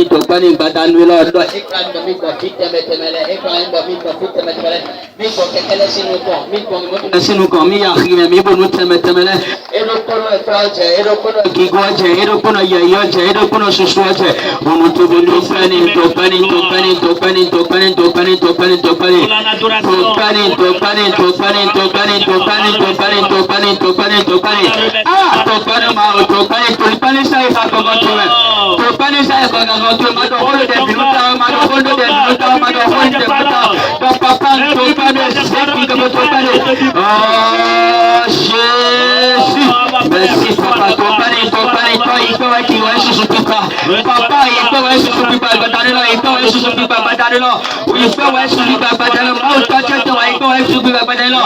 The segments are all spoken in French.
Topani, Badanula, Ekran, Miko, Fitemetemele, Ekran, Miko, Fitemetemele, Miko, Ketele Sinuko, Miko, Sinuko, Mia, Miko, Nutemetemele, Erokono, Fraje, Erokono, Gigoje, Erokono, Yayoje, Erokono, Susuaje, Unutubu, Topani, Topani, Topani, Topani, Topani, Topani, Topani, Topani, Topani, Topani, Topani, Topani, Topani, Topani, Topani, Topani, Topani, Ah, Topani, Mao, Topani, Topani, Sai, Fakomotume, Topani, Sai, Fakomotume, Madholo, de Biluta, Madholo, de Biluta, Madholo, de Biluta, Topapa, Topani, Seki, Topani, Oh, Jésus, merci, Papa, Topani, Topani, toi, il faut être, il va être sous Pipa, Papa, il faut être sous Pipa, Badanelo, il faut être sous Pipa, Badanelo, il faut être sous Pipa, Badanelo, Mauta, Tata, il faut être sous Pipa, Badanelo,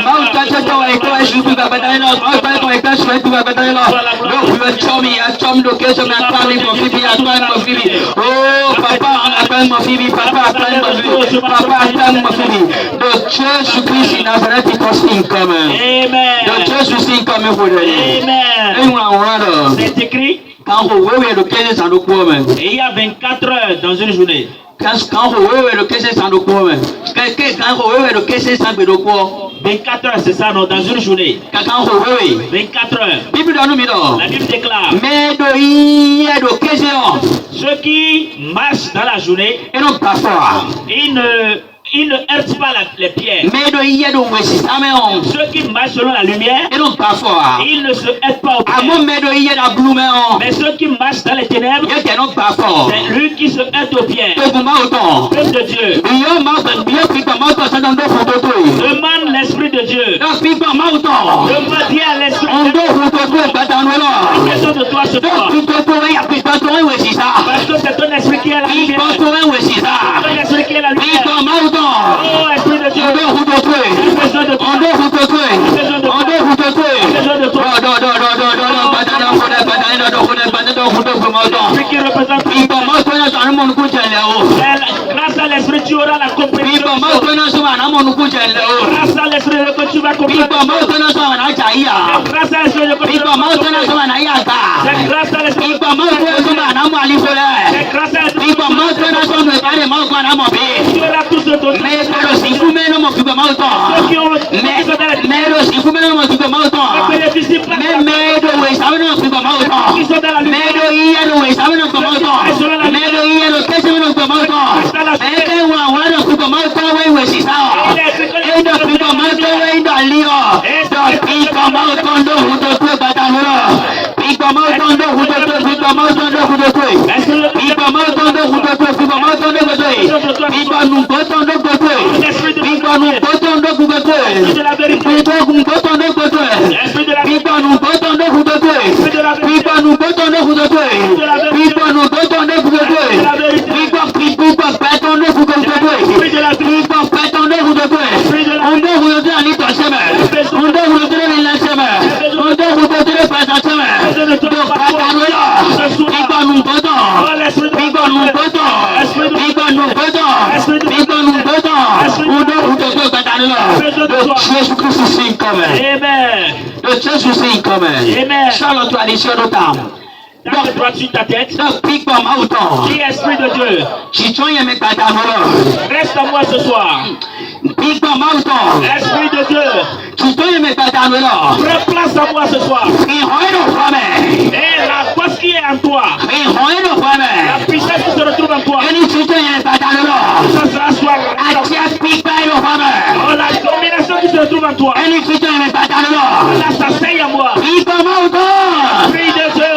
Mauta, Tata, il faut être sous Pipa, Badanelo, Mauta, il faut être sous Pipa, Badanelo, Look, you are chummy, I chum location, I call him for Phoebe, I call him for Phoebe, oh, Papa, I call him for Phoebe, Papa, I call him for Phoebe, Papa, I call him for Phoebe, the church to Christ in Nazareth is possible coming, Amen, the church to see coming for them, Amen, c'est écrit, quand vous voyez le 15 sans le courant, et il y a 24 heures dans une journée. Quand vous voyez le 15 sans le courant, quand vous voyez le 15 sans le courant, 24 heures, c'est ça, non, dans une journée. Quand vous voyez 24 heures. La Bible déclare. Mais il y a de 15 heures. Ceux qui marchent dans la journée, et non parfois, ils ne heurtent pas les pierres. Mais il y a de ceux qui marchent selon la lumière, et non parfois, ils ne se heurtent pas aux pierres. Mais ceux qui marchent dans les ténèbres, c'est lui qui se heurte aux pierres. Peuple de Dieu, demande l'Esprit de Dieu. Demande à l'Esprit de Dieu. Question de toi ce soir. Parce que c'est ton esprit qui est la lumière. Ton esprit qui est la lumière. Oh, Esprit de Dieu. Besoin de toi. Qui représente grâce à l'Esprit tu auras la compréhension. Grâce à l'Esprit que tu vas comprendre. Grâce à l'Esprit que tu vas comprendre. C'est grâce à l'Esprit. C'est grâce à l'Esprit. Tu auras tout ce dont tu Charlotte, tu as les choses d'âme. Donc, droite sur ta tête. Donc, qui est Esprit de Dieu? Reste à moi ce soir. Esprit de Dieu. Prends place à moi ce soir. Et la force qui est en toi. La puissance qui se retrouve en toi. Ça sera soir. Oh, la domination qui se retrouve en toi. Ça s'asseye à moi. Esprit de Dieu.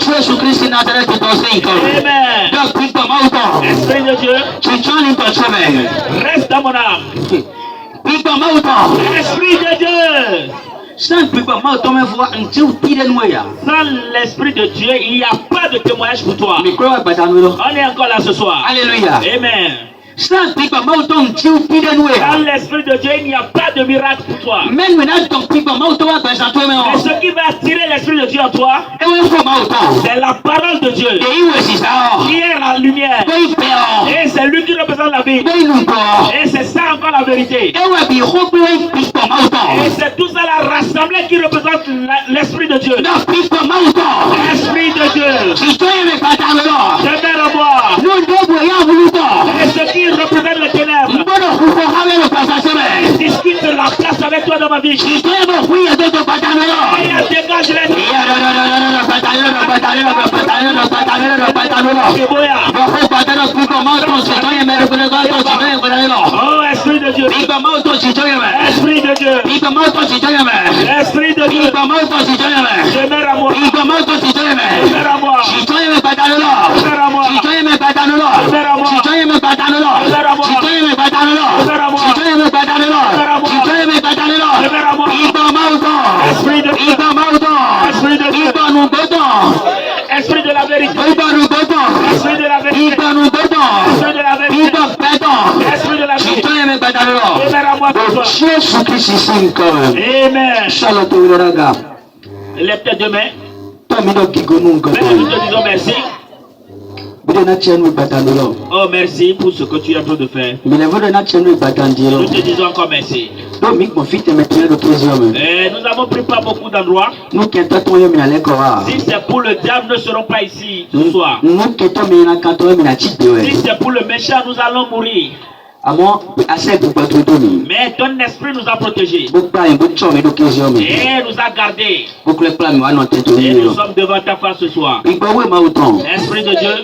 Jésus-Christ Nazareth est aussi. Donc, Esprit de Dieu, tu tiens une personne. dans mon âme. Pigba mauto. Esprit de Dieu. Sans pigba mauto me voit un tiu tire noya. Sans l'Esprit de Dieu, il n'y a pas de témoignage pour toi. Mais quoi batanolo? On est encore là ce soir. Alléluia. Amen. Sans pigba mauto un tiu tire Dans noya. l'Esprit de Dieu, il n'y a pas de miracle pour toi. Même maintenant ton pigba mauto va baisser toi Et mais. ce qui va attirer l'Esprit de Dieu en toi, Et où est mauto? c'est la parole de Dieu. Et où est ça? Qui est la lumière. Qui peur? Et c'est lui qui représente la vie. Qui nous peur? Et c'est ça encore la vérité. Et où est pigba mauto? Et c'est tout ça la rassemblée qui représente l'Esprit de Dieu. Non pigba mauto. L'Esprit de Dieu. Si tu es avec batanolo. Je vais le voir. Nous devons y avoir. Et ce qui représente les ténèbres. Discute de la place avec toi dans ma vie. Et dégage les Oh, Esprit de Dieu. Esprit de Dieu. Esprit de Dieu. Demeure à moi. Demeure à moi. Esprit de la vérité. Esprit de la vérité. Esprit de la vérité. Esprit de la vérité. Demeure à moi pour toi. Amen. Lève tes deux mains. Mais nous te disons merci. Oh, merci pour ce que tu es en train de faire. Nous te disons encore merci. Et nous avons pris pas beaucoup d'endroits. Si c'est pour le diable, nous ne serons pas ici ce soir. Si c'est pour le méchant, nous allons mourir. Mais ton esprit nous a protégés. Et nous a gardés. Et nous sommes devant ta face ce soir. L'Esprit de Dieu.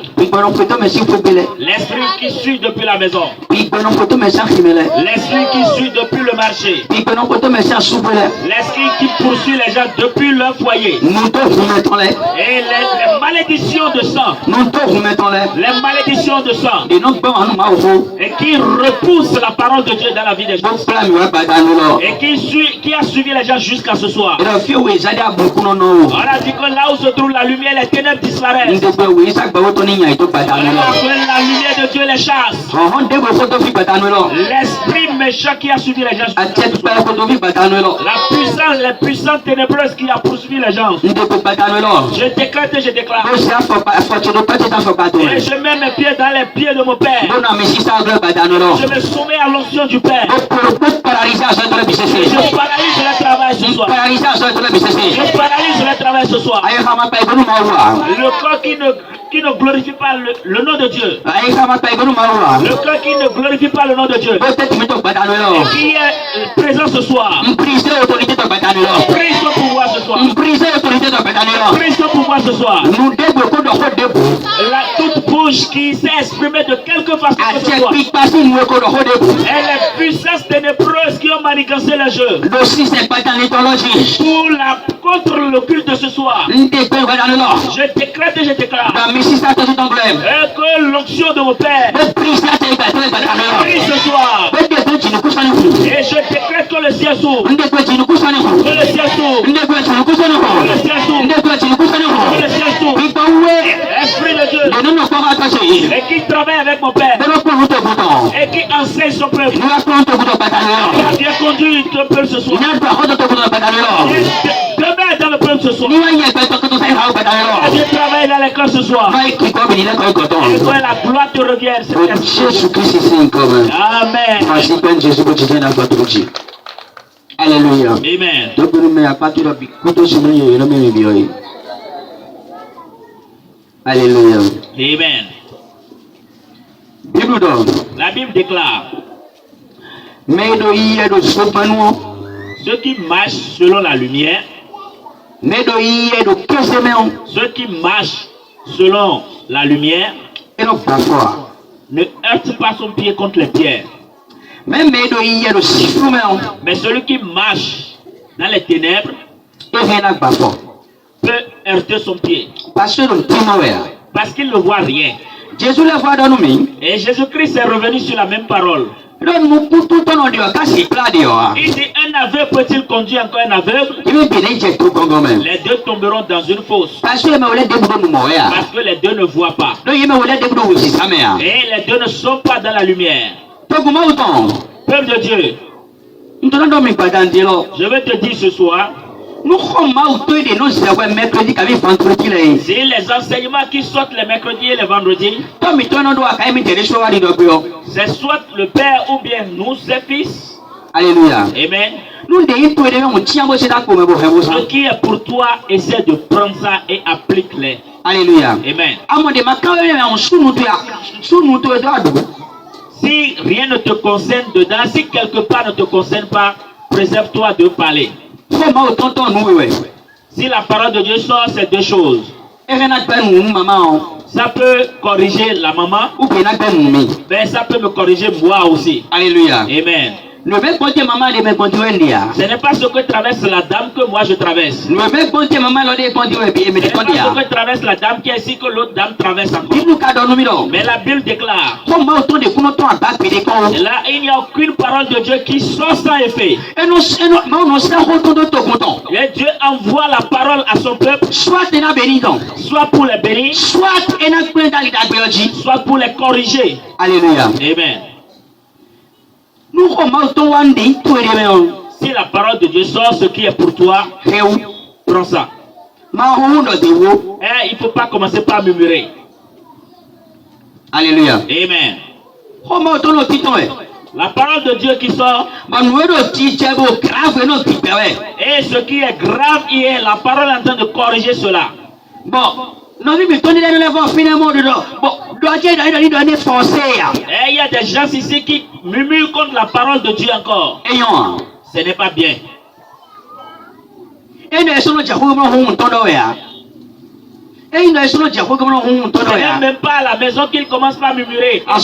L'Esprit qui suit depuis la maison. L'Esprit qui suit depuis le marché. L'Esprit qui poursuit les gens depuis leur foyer. Et les malédictions de sang. Les malédictions de sang. Et qui repousse la parole de Dieu dans la vie des gens. Et qui a suivi les gens jusqu'à ce soir. On a dit que là où se trouve la lumière, les ténèbres disparaissent. La lumière de Dieu les chasse. L'esprit méchant qui a suivi les gens. La puissance ténébreuse qui a poursuivi les gens. Je décrète et je déclare. Et je mets mes pieds dans les pieds de mon Père. Je me soumets à l'onction du Père. Je paralyse le travail ce soir. Je paralyse le travail ce soir. Le corps qui ne glorifie pas le nom de Dieu. Le corps qui ne glorifie pas le nom de Dieu. Et qui est présent ce soir. Prise ton pouvoir ce soir. Prise ton pouvoir ce soir. Toute bouche qui s'est exprimée de quelque façon ce soir. Et les puissances ténébreuses qui ont manigancé le jeu. Contre le culte de ce soir. Je décrète et je déclare. Et que l'onction de mon Père prie ce soir. Et je décrète que le ciel s'ouvre. Que le ciel s'ouvre. Que le ciel s'ouvre. Que le ciel s'ouvre. Esprit de Dieu. Et qui travaille avec mon Père. Et qui enseigne son peuple. Qui a bien conduit ton peuple ce soir. Demeure dans le peuple ce soir. Et je travaille dans l'école ce soir. Et que la gloire te revienne. Amen. Alléluia. Amen. Alléluia. Amen. La Bible déclare. Ceux qui marchent selon la lumière. Ceux qui marchent selon la lumière ne heurtent pas son pied contre les pierres. Mais celui qui marche dans les ténèbres peut heurter son pied. Parce qu'il ne voit rien. Et Jésus-Christ est revenu sur la même parole. Il dit, un aveugle peut-il conduire encore un aveugle? Les deux tomberont dans une fosse. Parce que les deux ne voient pas. Et les deux ne sont pas dans la lumière. Peuple de Dieu, je vais te dire ce soir, c'est les enseignements qui sortent les mercredis et les vendredis. C'est soit le Père ou bien nous, ses fils. Alléluia. Amen. Ce qui est pour toi, essaie de prendre ça et applique-les. Alléluia. Amen. Si rien ne te concerne dedans, si quelque part ne te concerne pas, préserve-toi de parler. Si la parole de Dieu sort, c'est deux choses. Ça peut corriger la maman, mais ça peut me corriger moi aussi. Alléluia. Amen. Ce n'est pas ce que traverse la dame que moi je traverse. Ce n'est pas ce que traverse la dame qui est ici que l'autre dame traverse encore. Mais la Bible déclare, là il n'y a aucune parole de Dieu qui sort sans effet. Et Dieu envoie la parole à son peuple, soit pour les bénir, soit pour les corriger. Alléluia. Amen. Si la parole de Dieu sort, ce qui est pour toi, prends ça. Il ne faut pas commencer par murmurer. Alléluia. Amen. La parole de Dieu qui sort, et ce qui est grave hier, la parole est en train de corriger cela. Bon. Et il y a des gens ici qui murmurent contre la parole de Dieu encore. Ce n'est pas bien. Ce n'est même pas à la maison qu'ils commencent par murmurer. On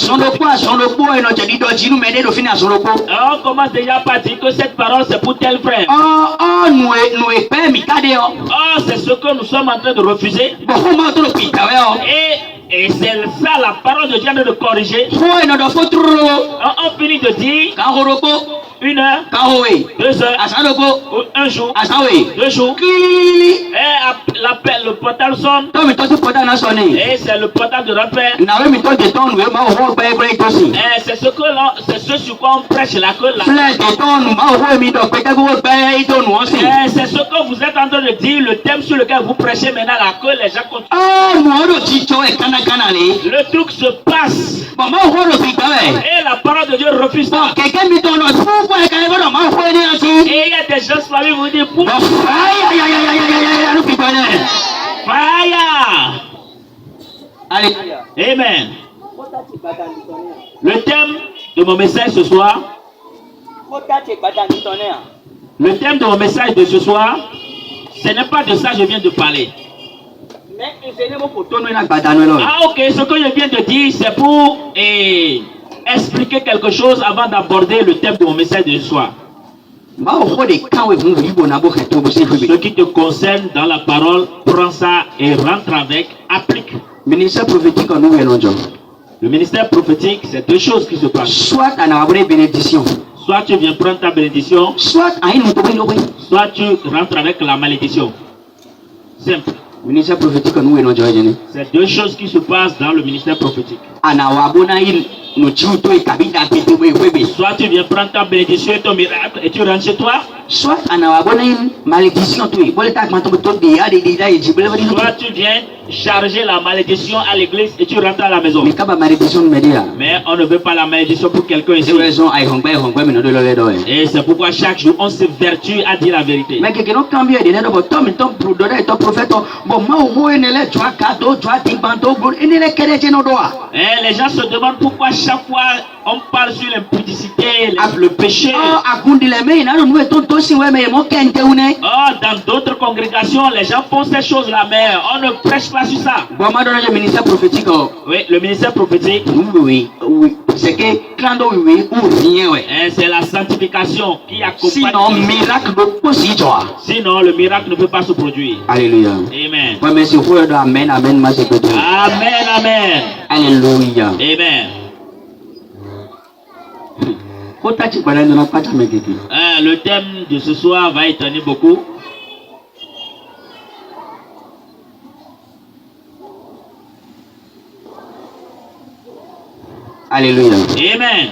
commence déjà par dire que cette parole c'est pour tel frère. C'est ce que nous sommes en train de refuser. Et c'est ça la parole de Dieu de corriger. On finit de dire 1 heure, 2 heures, ou un jour, 2 jours. Et le portable sonne. Et c'est le portable de rappel. Et c'est ce sur quoi on prêche là que là. C'est ce que vous êtes en train de dire, le thème sur lequel vous prêchez maintenant là que les gens continuent. Le truc se passe. Et la parole de Dieu refuse ça. Et il y a des gens qui vous dire fire. Amen. Le thème de mon message ce soir. Le thème de mon message de ce soir, ce n'est pas de ça que je viens de parler. Ah ok, ce que je viens de dire, c'est pour expliquer quelque chose avant d'aborder le thème de mon message de ce soir. Ce qui te concerne dans la parole, prends ça et rentre avec, applique. Ministère prophétique, le ministère prophétique, c'est deux choses qui se passent. Soit à bénédiction. Soit tu viens prendre ta bénédiction, soit tu rentres avec la malédiction. Simple. Ministère prophétique, c'est deux choses qui se passent dans le ministère prophétique. Soit tu viens prendre ta bénédiction et ton miracle et tu rentres chez toi. Soit tu viens charger la malédiction à l'église et tu rentres à la maison. Mais on ne veut pas la malédiction pour quelqu'un ici. Et c'est pourquoi chaque jour on se vertue à dire la vérité. Et les gens se demandent pourquoi chaque fois on parle sur l'impudicité, le péché. Dans d'autres congrégations, les gens font ces choses-là, mais on ne prêche pas sur ça. Le ministère prophétique. Oui, le ministère prophétique. C'est que c'est la sanctification qui accompagne. Sinon, le miracle ne peut pas se produire. Alléluia. Amen. Amen, amen. Amen, amen. Alléluia. Amen. Le thème de ce soir va étonner beaucoup. Alléluia. Amen.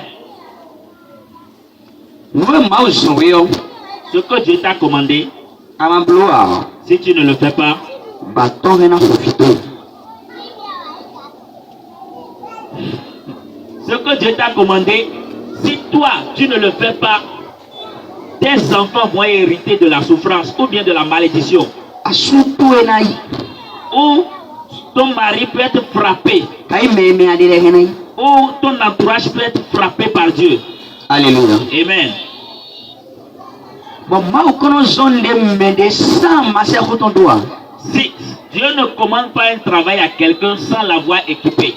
Ce que Dieu t'a commandé, si tu ne le fais pas, ce que Dieu t'a commandé, si toi tu ne le fais pas, tes enfants vont hériter de la souffrance ou bien de la malédiction. Ou ton mari peut être frappé. Ou ton entourage peut être frappé par Dieu. Alléluia. Amen. Si Dieu ne commande pas un travail à quelqu'un sans l'avoir équipé,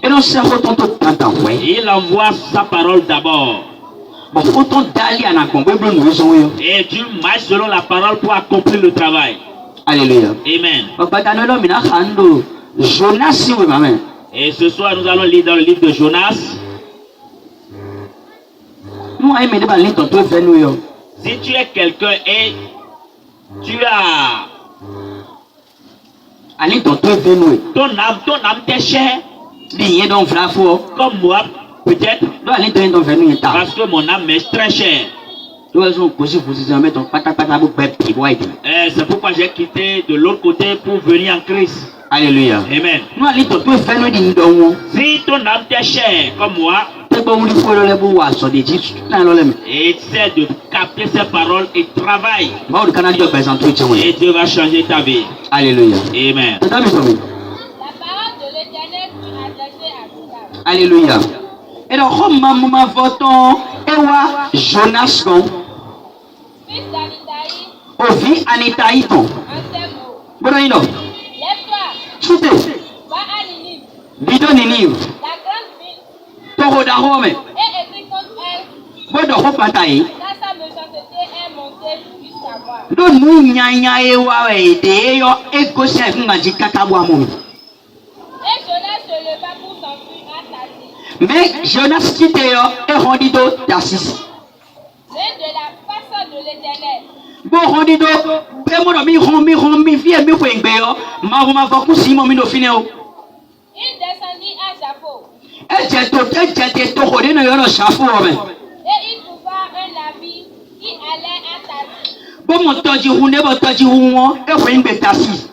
il envoie sa parole d'abord. Et Dieu marche selon la parole pour accomplir le travail. Alléluia. Amen. Et ce soir, nous allons lire dans le livre de Jonas. Si tu es quelqu'un et tu as ton âme t'est chère, comme moi, peut-être, parce que mon âme est très chère. C'est pourquoi j'ai quitté de l'autre côté pour venir en Christ. Alléluia. Amen. Si ton âme t'est chère, comme moi, et essaie de capter ces paroles et travaille, et Dieu va changer ta vie. Alléluia. Amen. La parole de l'Éternel fut adressée à Jonas. Alléluia. Et donc, maman voton ewa Jonas kon. Fils d'Anitai, Ovi Anitai ton. en ces mots. Bonoino. Lève-toi, Chute. va à Ninive, Bido Ninive. la grande ville, Toro da Rome. et écris contre elle, Bodo ho patai. car sa méchanceté est montée jusqu'à moi. Do nu nyanya ewa de yo ekosi fungaji kakabwa mu. Et Jonas se leva pour s'enfuir à Tarsis. Mais Jonas quitte yo et rendido Tarsis. Mais de la façon de l'Éternel, Bo rendido e mo mi vie mi kwengbe yo. Ma ho ma foku si mo mi no fine o. il descendit à Jaffo, E je to ho de no yo no shafu o me. et il trouva un navire qui allait à Tarsis. Bo mo toji hu ne bo toji hu won e kwengbe Tarsis.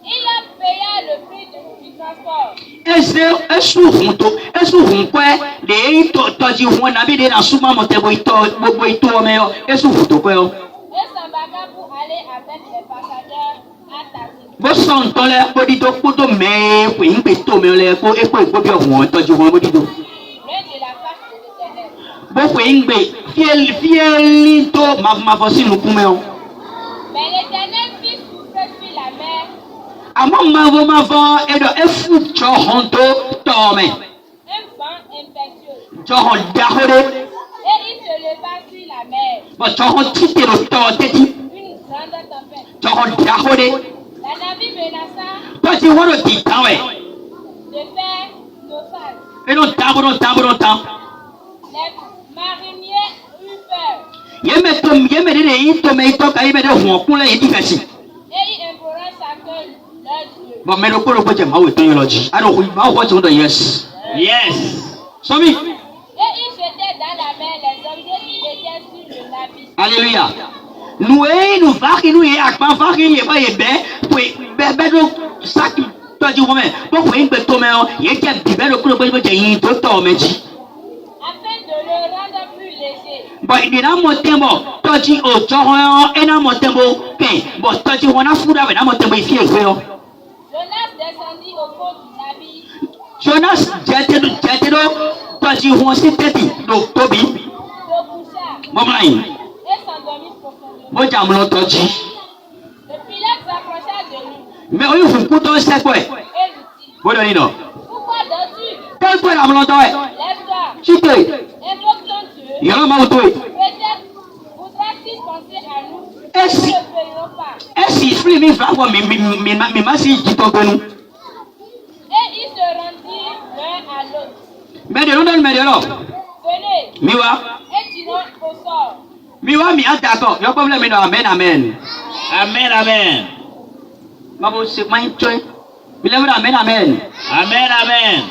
Il leur paya le prix du transport. Ese esu hun kwe de toji hu na bi de na suma mo te bo ito me yo esu hu to kwe yo. Et s'embarqua pour aller avec les passagers à Tarsis. Bo son to le bo di do kudo me kwengbe to me le ko e ko bi ohun toji hu mo di do. Loin de la face de l'Éternel. Bo kwengbe fieli to ma fo sinu kume yo. Mais l'Éternel fit souffler sur la mer Amo ma fo edo efu cho honto to me. un vent impétueux. Cho hon dahore Et il se leva sur la mer bo cho hon titero to teti. une grande tempête. Cho hon dahore La navire menaça toji wono ti tawe. de faire naufrage. E no tabo. Les mariniers eurent peur Yeme de ito me ito ka yeme de huon kule yidi kasi. et ils implorèrent chacun leur Dieu. But me ko bo je ma we theology. I don't ma what to yes. Yes. So me. Et ils jetaient dans la mer les objets qui étaient sur le navire. Alléluia. Nous vaki nous e akpa vaki ye ba ye be do sak to ji wo me. Bo ko ngbe to me o ye je bi be do ko bo je yin to me ji. Afin de le rendre plus léger. But in na mo tembo to ji o jo ho e na mo tembo ke bo to ji wona fuda we na mo tembo ifie egbe o. Jonas descendit au fond du navire, Jonas jete do to ji won si teti do tobi. se coucha Mo mai. et s'endormit profondément. Mo jam lo to ji. Le pilote s'approcha de lui Me o yu ku to se ko e. et lui dit, Bo do ni no. pourquoi dors-tu? Ko ko am lo to e. Lève-toi, Chite. invoque ton Dieu. Yo ma o to e. Peut-être voudra-t-il penser à nous. Et Nous si- ne le payerons pas. E si free mi fa ko mi ma si ji to gbenu. Et ils se rendirent l'un à l'autre. Me de no me de lo. venez. Miwa. Et tirons au sort. Miwa mi a d'accord. Yo problème no amen amen. Amen, amen. Mabo se mai choi. Bila amen amen. Amen, amen.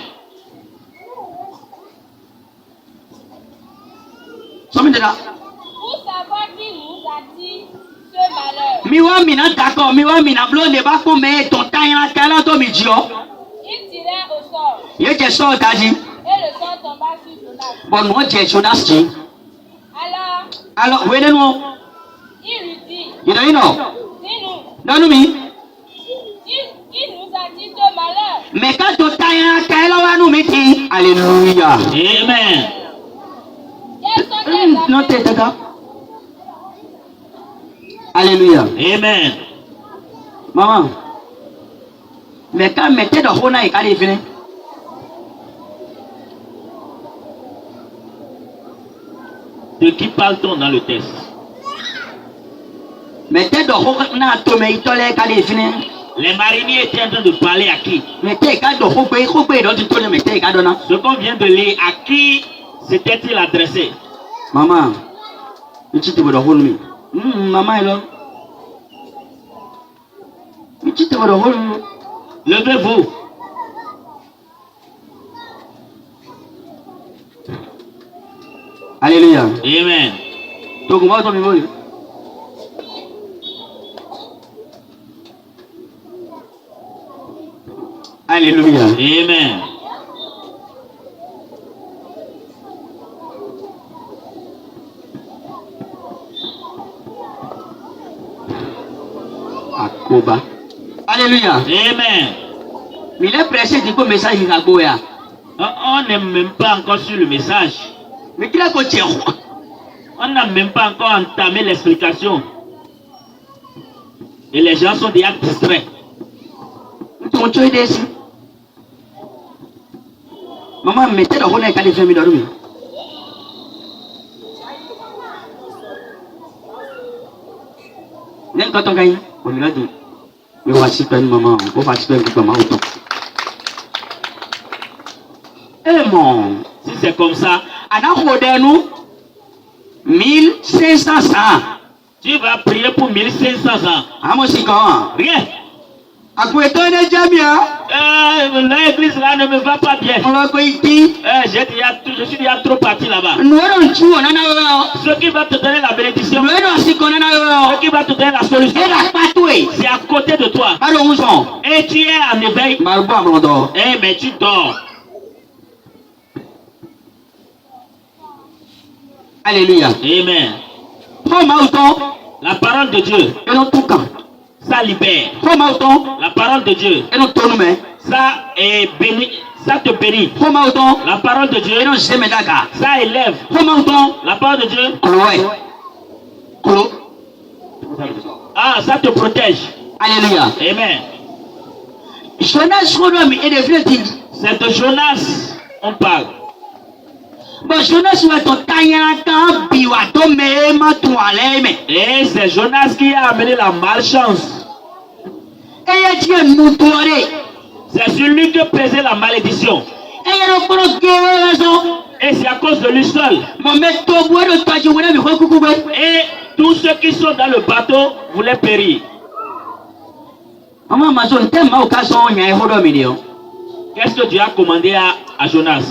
Somme de là. Pour savoir qui nous a dit ce malheur. Miwa mi na d'accord. Miwa mi na blo ne ba ko me ton temps ya kala to mi dio. Il tirait au sort. Ye je so daji. Et le sort tomba sur Jonas. Bon no je Jonas ji. Alors, où est-ce nous? Il lui dit. Il a dit non. Dis-nous. Donne-nous. Il nous a dit ce malheur. Mais quand tu as nous dit, alléluia. Amen. Quels sont tes Non, t'es d'accord. Alléluia. Amen. Maman. Mais quand mettez de Rona et quand il vient. De qui parle-t-on dans le texte? Mettez de Rona tomé quand il vient. Les mariniers étaient en train de parler à qui? Ce qu'on vient de lire, à qui s'était-il adressé? Maman, maman est là. Levez-vous. Alléluia. Amen. Alléluia. Amen. Akoba. Alléluia. Amen. Il est pressé du coup message il a on n'est même pas encore sur le message. Mais qui l'a coché? On n'a même pas encore entamé l'explication. Et les gens sont déjà distraits. Maman, mettez le rôle avec les familles dormir. Quand on gagne, on lui a dit, mais voici pas une maman, on va participer avec maman autant. Eh mon, si c'est comme ça, à nous 1500 ans. Tu vas prier pour 1500 ans. Ah, moi, c'est quand? Rien. À quoi est-on déjà bien? L'église là ne me va pas bien. On va quoi ici? Je suis déjà trop parti là-bas. Nous allons tout, on en a. Ce qui va te donner la bénédiction. Nous allons aussi qu'on en a. Ce qui va te donner la solution. C'est à côté de toi. Et tu es en éveil. Eh, mais tu dors. Alléluia. Amen. La parole de Dieu. Ça libère. La parole de Dieu. Ça est béni. Ça te bénit. La parole de Dieu. Ça élève. La parole de Dieu. Ah, ça te protège. Alléluia. Amen. Jonas, c'est de Jonas on parle. Et c'est Jonas qui a amené la malchance. C'est celui qui pesait la malédiction. Et c'est à cause de lui seul. Et tous ceux qui sont dans le bateau voulaient périr. Qu'est-ce que Dieu a commandé à Jonas?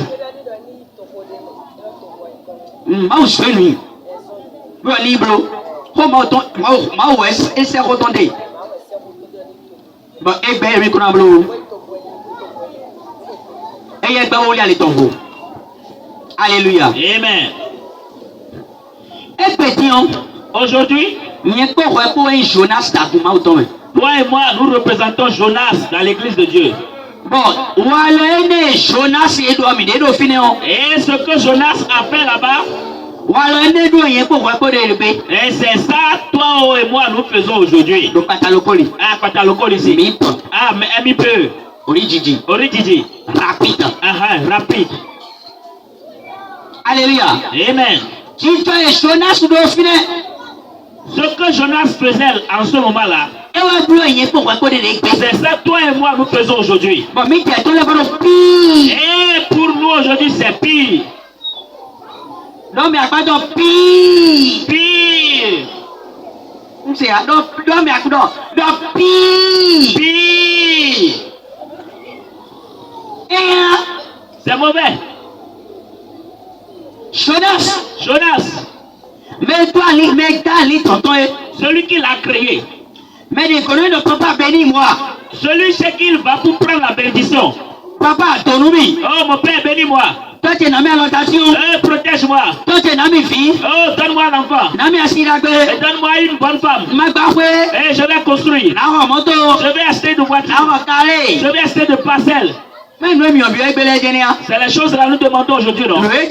Alléluia. Amen. Aujourd'hui, toi et moi, nous représentons Jonas dans l'église de Dieu. Bon, et ce que Jonas a fait là-bas, et c'est ça, toi et moi, nous faisons aujourd'hui. Ah, Patalokoli ici. Ah, mais un peu. Origidi. Rapide. Rapide. Alléluia. Amen. Ce que Jonas faisait en ce moment-là, c'est ça, toi et moi, nous faisons aujourd'hui. Et pour nous, aujourd'hui, c'est pire. Non, mais à pas de pire. Pire. C'est à non, mais à quoi de pire. Pire. C'est mauvais. Jonas. Jonas. Mais toi, tonton. Celui qui l'a créé. Mais les connus ne peuvent pas bénir moi. Celui c'est qu'il va pour prendre la bénédiction. Papa, ton nom. Oh mon père, bénis-moi. Toi, tu es nommé à l'orientation. Protège-moi. Toi, tu es nommé fille. Oh, donne-moi un enfant. Nommé à Siragbe. Et donne-moi une bonne femme. Ma bafoué. Et je vais construire. La moto. Je vais acheter de voitures. La carré. Je vais acheter de parcelles. Mais nous, c'est les choses que nous demandons aujourd'hui, non? C'est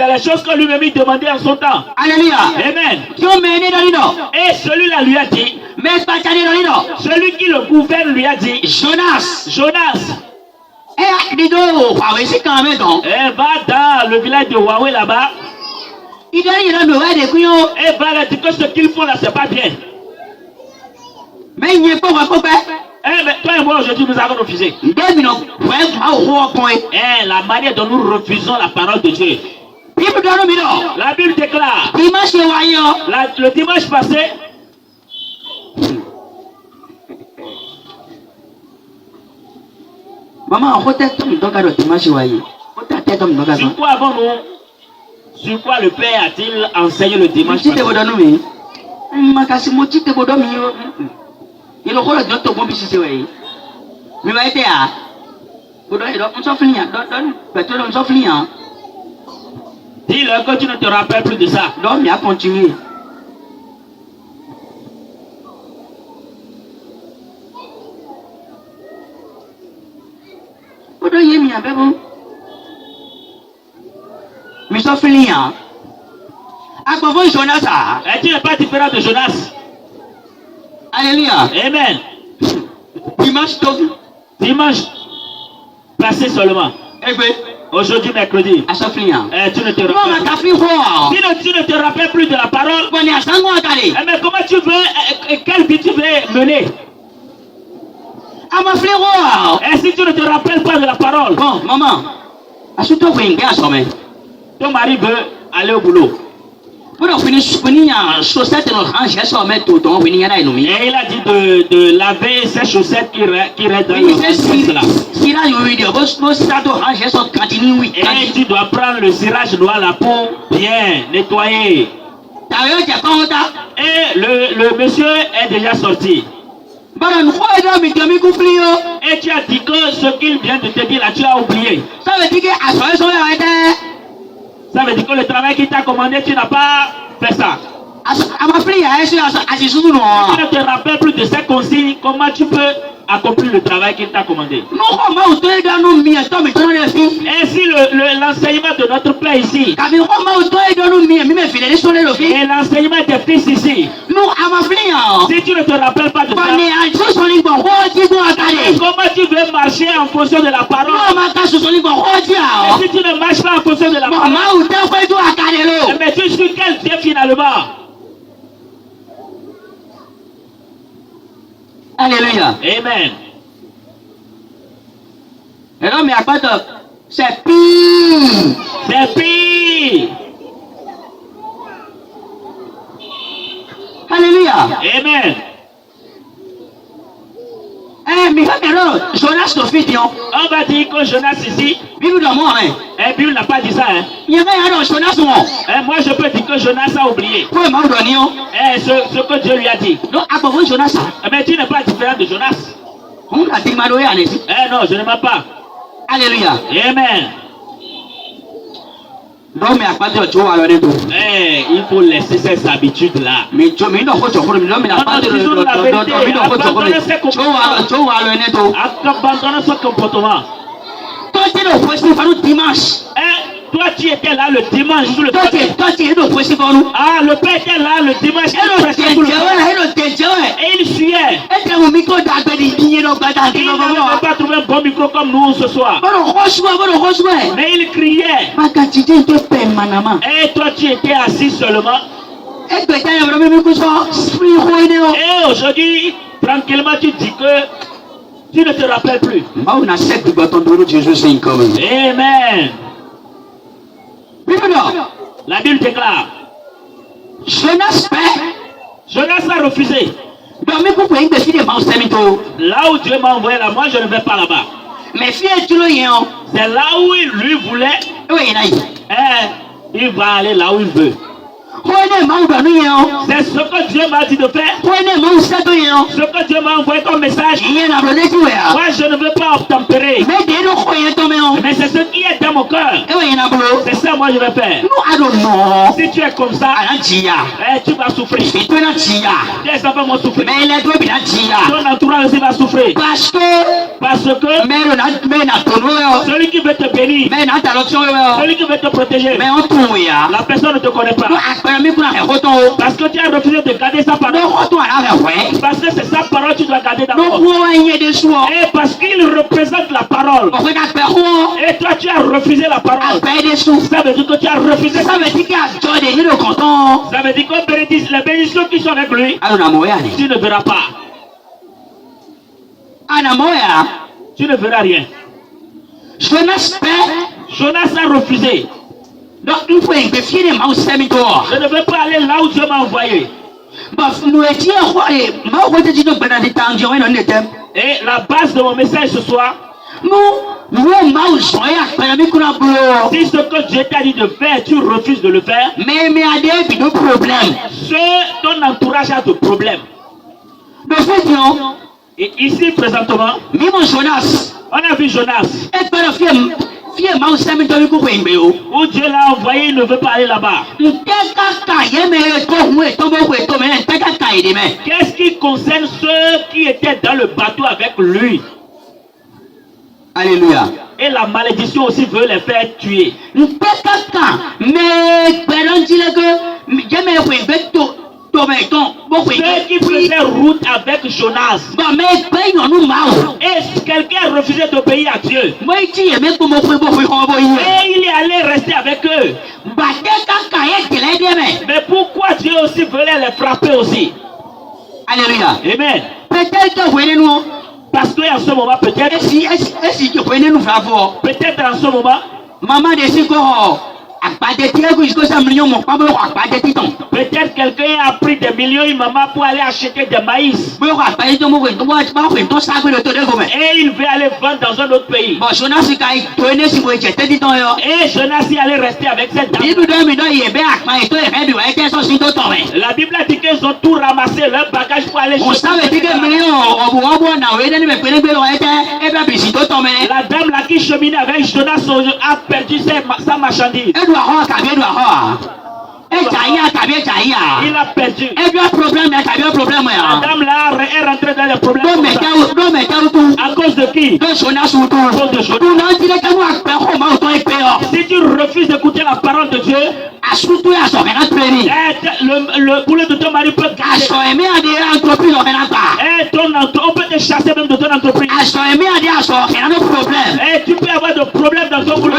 les choses que lui-même demandait en son temps. Alléluia. Amen. Et celui-là lui a dit, celui qui le gouverne lui a dit, Jonas. Et va dans le village de Huawei là-bas. Et va leur dire que ce qu'ils font là, c'est pas bien. Mais il n'y a pas de mais toi et moi aujourd'hui nous avons refusé. La manière dont nous refusons la parole de Dieu. La Bible déclare. Le dimanche passé. Maman, sur quoi le Père a-t-il enseigné le dimanche passé? Il a dit que tu mais va être à dis-leur que tu ne te rappelles plus de ça. Non, mais à continuer. Mais ça fait rien. À quoi vous Jonas? Et tu n'es pas différent de Jonas. Alléluia. Amen. Dimanche passé seulement. Aujourd'hui mercredi. Tu ne te rappelles plus de la parole. Mais comment tu veux, quelle vie tu veux mener? Et si tu ne te rappelles pas de la parole? Bon, maman. Ton mari veut aller au boulot. Et il a dit de laver ses chaussettes qui restent dans le là. Et tu dois prendre le cirage noir là pour bien nettoyer. Et le monsieur est déjà sorti. Et tu as dit que ce qu'il vient de te dire là, tu as oublié. Ça veut dire que le travail qu'il t'a commandé, tu n'as pas fait ça. Tu ne te rappelles plus de ces consignes. Comment tu peux accomplir le travail qu'il t'a commandé? Et si l'enseignement de notre Père ici, et l'enseignement des fils ici, si tu ne te rappelles pas de ça, comment tu veux marcher en fonction de la parole? Et si tu ne marches pas en fonction de la parole, mais tu suis quel Dieu finalement? Alléluia. Amen. Et non, mais à quoi c'est pire. C'est pire. Alléluia. Amen. Mais Jonas te fait dire. On va dire que Jonas ici. Bible de moi, hein. Et Bible n'a pas dit ça, hein. Il y avait un Jonas, moi. Et moi, je peux dire que Jonas a oublié. Pour le et ce que Dieu lui a dit. Non, à quoi Jonas? Mais tu n'es pas différent de Jonas. On a dit Maroé, allez. Non, je ne m'en pas. Alléluia. Amen. Non, mais à quoi tu vas aller tout? Il faut laisser ces habitudes-là. Mais tu m'as pas de abandonner ce comportement. Toi, tu es le dimanche. Toi, tu étais là le dimanche. Toi, tu es le Ah, le Père était là le dimanche. Et il fuyait. Il n'avait pas trouvé un bon micro comme nous ce soir. Mais il criait. Et toi, tu étais assis seulement. Et aujourd'hui, tranquillement, tu dis que tu ne te rappelles plus. Amen. Bible La Bible déclare. Jonas fait. Jonas a refusé. Là Là où Dieu m'a envoyé là, moi je ne vais pas là-bas. Mais c'est là où il lui voulait. Il va aller là où il veut. C'est ce que Dieu m'a dit de faire. Ce que Dieu m'a envoyé comme message. Moi je ne veux pas obtempérer. Mais c'est ce qui est dans mon cœur. C'est ça moi je vais faire. Si tu es comme ça, tu vas souffrir. Tes enfants vont souffrir. Ton entourage aussi va souffrir. Parce que celui qui veut te bénir, celui qui veut te protéger, la personne ne te connaît pas. Parce que tu as refusé de garder sa parole. Parce que c'est sa parole que tu dois garder d'abord. Et parce qu'il représente la parole. Et toi tu as refusé la parole. Ça veut dire que tu as refusé. Ça veut dire que les bénédictions qui sont avec lui, tu ne verras pas. Tu ne verras rien. Jonas a refusé. Donc, il faut je ne veux pas aller là où Dieu m'a envoyé. Et la base de mon message ce soir, si ce que Dieu t'a dit de faire, tu refuses de le faire, ton entourage a de problèmes. Et ici présentement, on a vu Jonas. Où Dieu l'a envoyé, il ne veut pas aller là-bas. Qu'est-ce qui concerne ceux qui étaient dans le bateau avec lui? Alléluia. Et la malédiction aussi veut les faire tuer. Ceux qui faisaient route avec Jonas. Et quelqu'un a refusé d'obéir à Dieu. Et il est allé rester avec eux. Mais pourquoi Dieu aussi voulait les frapper aussi? Alléluia. Amen. Parce qu'en ce moment, peut-être en ce moment, maman décide que peut-être quelqu'un a pris des millions de maman pour aller acheter des maïs. Et il veut aller vendre dans un autre pays. Et Jonas y allait rester avec cette dame. La Bible a dit qu'ils ont tout ramassé, leur bagage pour aller chercher. La dame là qui cheminait avec Jonas a perdu sa marchandise. Il a perdu. La dame là est rentrée dans les problèmes. À cause de qui? À cause de Jonas. Si tu refuses d'écouter la parole de Dieu, le boulot de ton mari peut gâcher. On peut te chasser même de ton entreprise. Et tu peux avoir des problèmes dans ton boulot.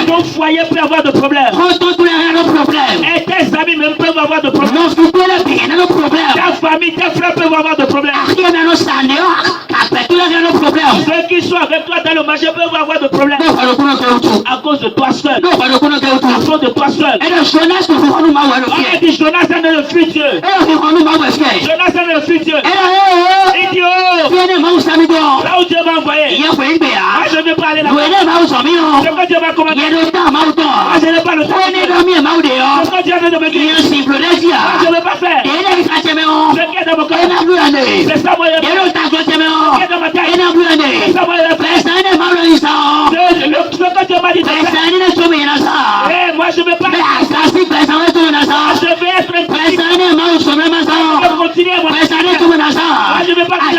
Ton foyer peut avoir des problèmes. Et tes amis même peuvent avoir des problèmes. Ta famille, tes frères peuvent avoir des problèmes. Ceux qui sont avec toi dans le marché peuvent avoir des problèmes. À cause de toi seul. À cause de toi seul. On a dit Jonas est le futur. Jonas est le futur. Il dit oh, là où Dieu m'a envoyé. Moi je ne vais pas aller là-bas. Ce que Dieu m'a commandé. Moi je n'ai pas le temps. Ce que Dieu veut de me dire. Moi je ne vais pas faire. Ce qui est dans mon cœur. C'est ça moi je vais faire. Ce qui est dans ma tête. C'est ça moi je vais faire. Ce que Dieu m'a dit de faire. Et moi je ne vais pas. Je vais être un petit. Je vais continuer moi. Moi je ne vais pas faire.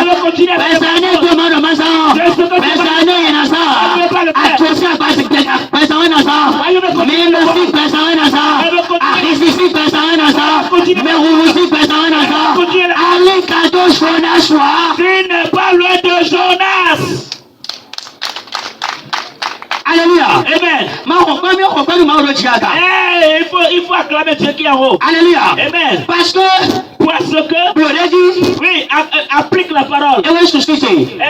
Je vais continuer avec ce que Dieu m'a dit. Je ne vais pas le faire. Tu n'es pas loin de Jonas. Alléluia. Amen. Il faut acclamer Dieu qui est en haut. Alléluia. Amen. Parce que Parce que, oui, applique la parole.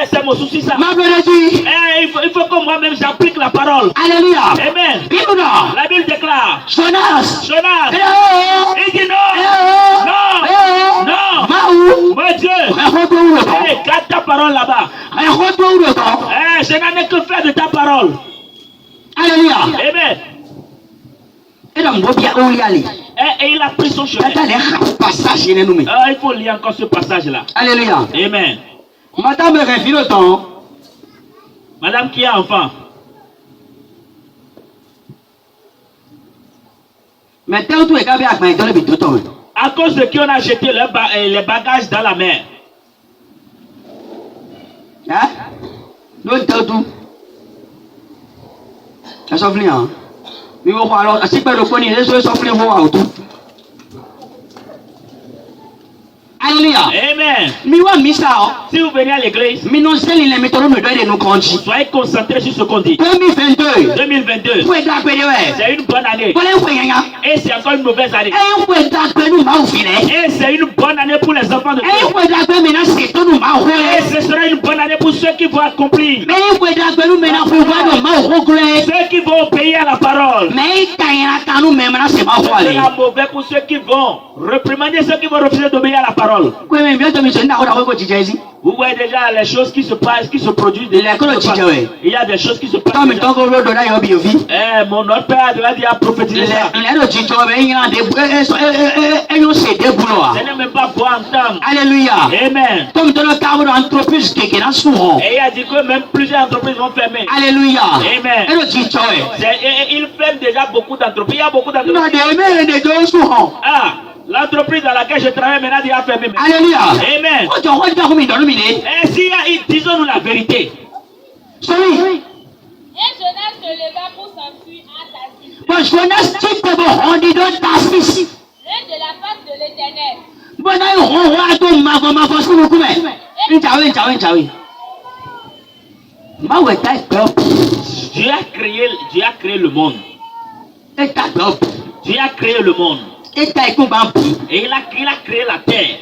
C'est mon souci ça. Il faut que moi-même j'applique la parole. Alléluia. Amen. La Bible déclare. Jonas. Il dit non. Non. Mon Dieu. Garde ta parole là-bas. Je n'en ai que faire de ta parole. Alléluia. Amen. Et il a pris son chemin. Il faut lire encore ce passage-là. Alléluia. Amen. Madame refile le temps. Madame qui a enfant. Maintenant, tout est gardé à main dans le bidon. À cause de qui on a jeté les bagages dans la mer. Hein? Nous tout. Ça s'offre hein. Mais bon alors, si pas le connaît, les autres s'offrent voir tout. Alléluia. Amen. Si vous venez à l'église, soyez concentrés sur ce qu'on dit. 2022. C'est une bonne année. Et c'est encore une mauvaise année. Et c'est une bonne année pour les enfants de Dieu. Et ce sera une bonne année pour ceux qui vont accomplir. Ceux qui vont obéir à la parole. Ce sera mauvais pour ceux qui vont réprimander ceux qui vont refuser d'obéir à la parole. Vous voyez déjà les choses qui se passent, qui se produisent. Il y a des choses qui se passent. Mon autre père devait dire à prophétiser ça. Ce n'est même pas pour entendre. Alléluia. Amen. Et il a dit que même plusieurs entreprises vont fermer. Alléluia. Amen. Il ferme déjà beaucoup d'entreprises. Il y a beaucoup d'entreprises. L'entreprise dans laquelle je travaille maintenant déjà fermé. Alléluia. Amen. Et si disons-nous la vérité. Et Jonas se leva pour s'enfuir à Tarsis. Loin de la face de l'Éternel. Dieu a créé le monde. Dieu a créé le monde. Et il a créé la terre.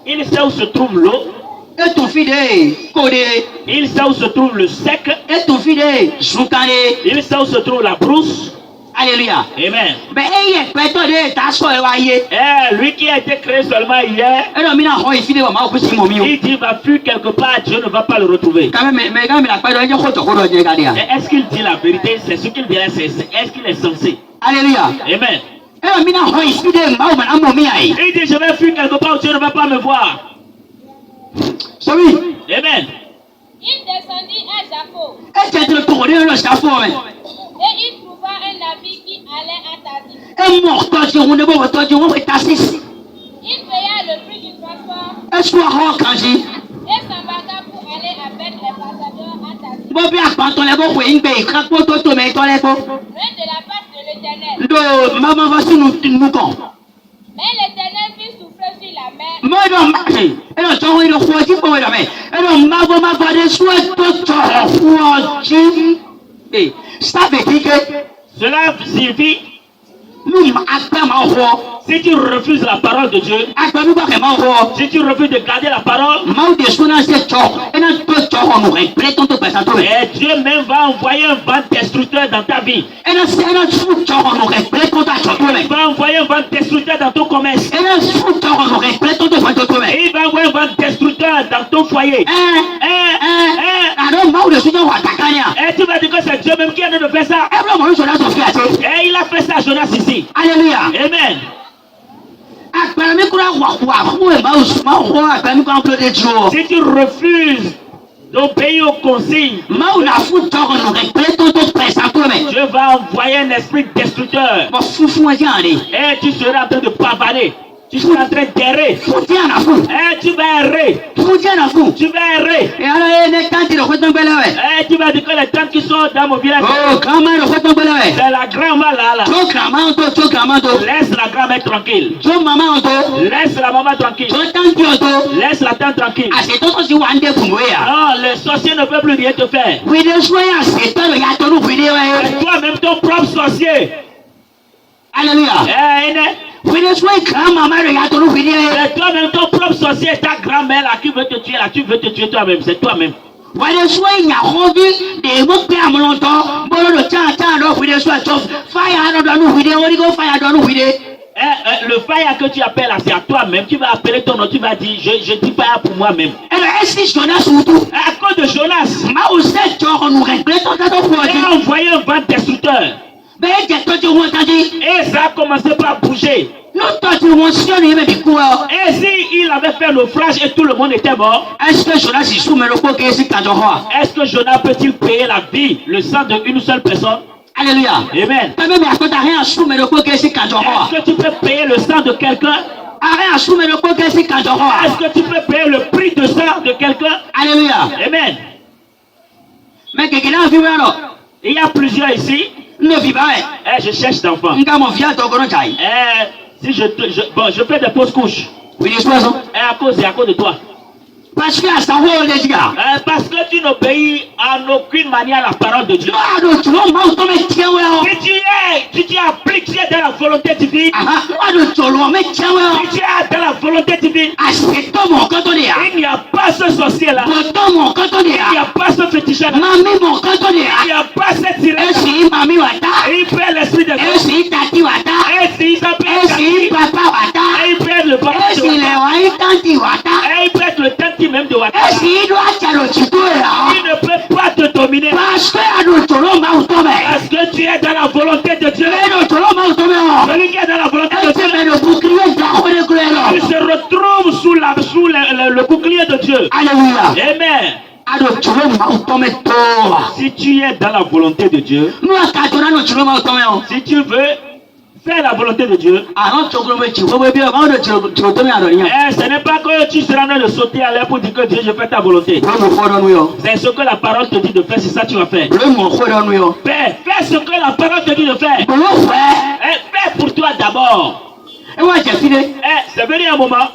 Il sait où se trouve l'eau. Il sait où se trouve le sec. Il sait où se trouve la brousse. Alléluia. Amen. Lui qui a été créé seulement hier, il dit va fuir quelque part, Dieu ne va pas le retrouver. Est-ce qu'il dit la vérité? C'est ce qu'il dit. Est-ce qu'il est censé? Alléluia. Amen. Il dit je vais fuir quelque part où Dieu ne va pas me voir. Amen. Il descendit à Jaffo. Et il trouva un navire qui allait à Tarsis. Il paya le prix du transport. Et s'embarqua pour aller avec les passages à Tarsis. Loin de la face de l'Éternel. Mais l'Éternel fit souffler sur la mer. Cela signifie si tu refuses la parole de Dieu, si tu refuses de garder la parole, et Dieu même va envoyer un vent destructeur dans ta vie. Il va envoyer un vent destructeur dans ton commerce. Il va envoyer un vent destructeur dans ton foyer. Et tu vas dire que c'est Dieu même qui a de faire ça. Et il a fait ça à Jonas ici. Alléluia. Amen. Si tu refuses d'obéir aux consignes, Dieu va envoyer un esprit destructeur. Et tu seras en train de pavaner. Tu seras en train d'errer. Et tu vas errer. Tu vas errer. Et tu vas dire que les tentes qui sont dans mon village, c'est la grand-mère là. Laisse la grand-mère tranquille. Laisse la maman tranquille. Laisse la tante tranquille. Non, les sorciers ne peuvent plus rien te faire. C'est toi-même ton propre sorcier. Alléluia. C'est toi-même ton propre sorcier et ta grand-mère là qui veut te tuer là. Tu veux te tuer toi-même. C'est toi-même. Le fire que tu appelles là, c'est à toi-même. Tu vas appeler ton nom, tu vas dire, je dis fire pour moi-même. À cause de Jonas, il a envoyé un vent destructeur. Et ça a commencé par bouger. Et si il avait fait naufrage et tout le monde était mort, est-ce que Jonas peut-il payer la vie, le sang d'une seule personne? Alléluia. Amen. Est-ce que tu peux payer le sang de quelqu'un? Est-ce que tu peux payer le prix de sang de quelqu'un? Alléluia. Amen. Il y a plusieurs ici. Je cherche d'enfants. Si je fais des fausses couches. À cause de toi. Parce que tu n'obéis en aucune manière à la parole de Dieu. Si tu appliques, tu es dans la volonté divine. Si tu es dans la volonté divine, il n'y a pas ce sorcier-là. Il n'y a pas ce féticheur-là. Il n'y a pas cette sirène. Il perd l'esprit de Dieu. Et s'il s'appelle papa, il perd le papa de il perd le temps même de Ouattara. Il ne peut pas te dominer. Parce que tu es dans la volonté de Dieu. Celui qui est dans la volonté de Dieu, il se retrouve sous le bouclier de Dieu. Alléluia. Amen. Si tu es dans la volonté de Dieu, si tu veux faire la volonté de Dieu, ce n'est pas que tu seras en train de sauter à l'air pour dire que Dieu, je fais ta volonté. C'est ce que la parole te dit de faire, c'est ça que tu vas faire. Fais ce que la parole te dit de faire. Fais pour toi d'abord. C'est venu un moment.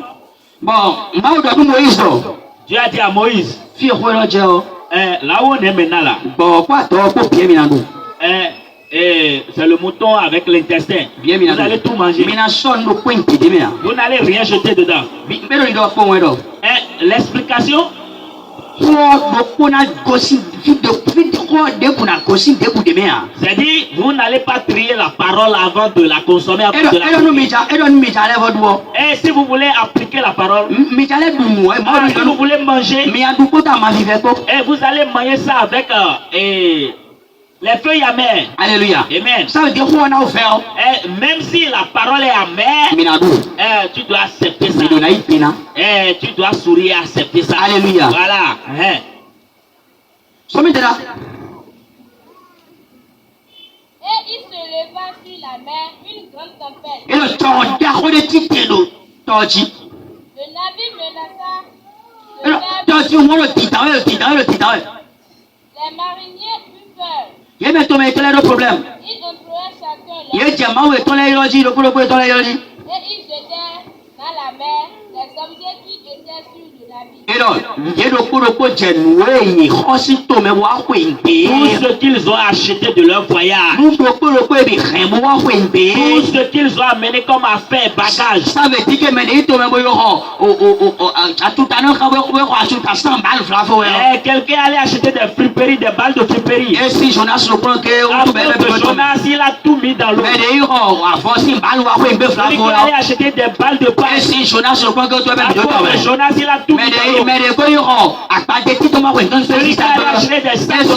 Dieu a dit à Moïse, là où on est maintenant là, c'est le mouton avec l'intestin. Vous allez tout manger. Vous n'allez rien jeter dedans. L'explication, c'est-à-dire, vous n'allez pas trier la parole avant de la consommer. Et si vous voulez appliquer la parole, si vous voulez manger, et vous allez manger ça avec les feuilles amères. Alléluia. Amen. Ça veut dire quoi on a offert. Même si la parole est amère, tu dois accepter ça. Tu dois sourire et accepter ça. Alléluia. Voilà. Et il se leva sur la mer une grande tempête. Le navire menaça. Les mariniers eurent peur. Ils employaient chacun leur. Et ils jetèrent dans la mer les objets qui étaient sur le navire. Tout ce qu'ils ont acheté de leur voyage. Tout ce qu'ils ont amené comme affaire, bagage. Ça veut dire que quelqu'un allait acheter des friperies, des balles de friperie. Et si Jonas le prend Jonas, il a tout mis dans l'eau. Il allait acheter des balles de paille. Et si Jonas le prend Jonas, il a tout mis dans l'eau. Celui qui allait acheter des sacs de